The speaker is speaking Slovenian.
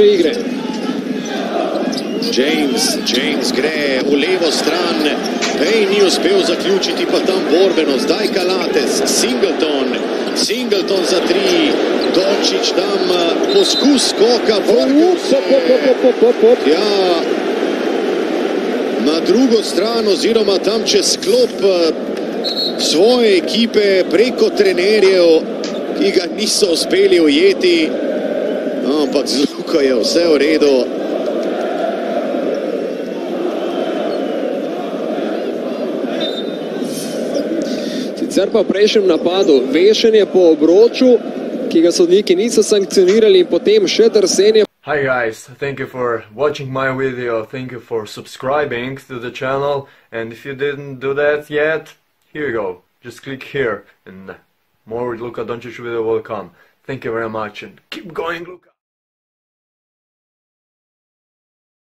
igre. James gre v levo stran, Pej ni uspel zaključiti, pa tam borbeno, zdaj Kalates, Singleton za 3, Dončić tam poskus skoka, ja, na drugo stran oziroma tam čez sklop svoje ekipe preko trenerjev, ki ga niso uspeli ujeti, ampak z Luko je vse v redu. Sicer pa v prejšnjem napadu vešenje po obroču, ki ga sodniki niso sankcionirali, in potem še drsenje. Hi guys, thank you for watching my video, thank you for subscribing to the channel, and if you didn't do that yet, here you go, just click here and more Luka Dončić video will come. Thank you very much and keep going, Luka!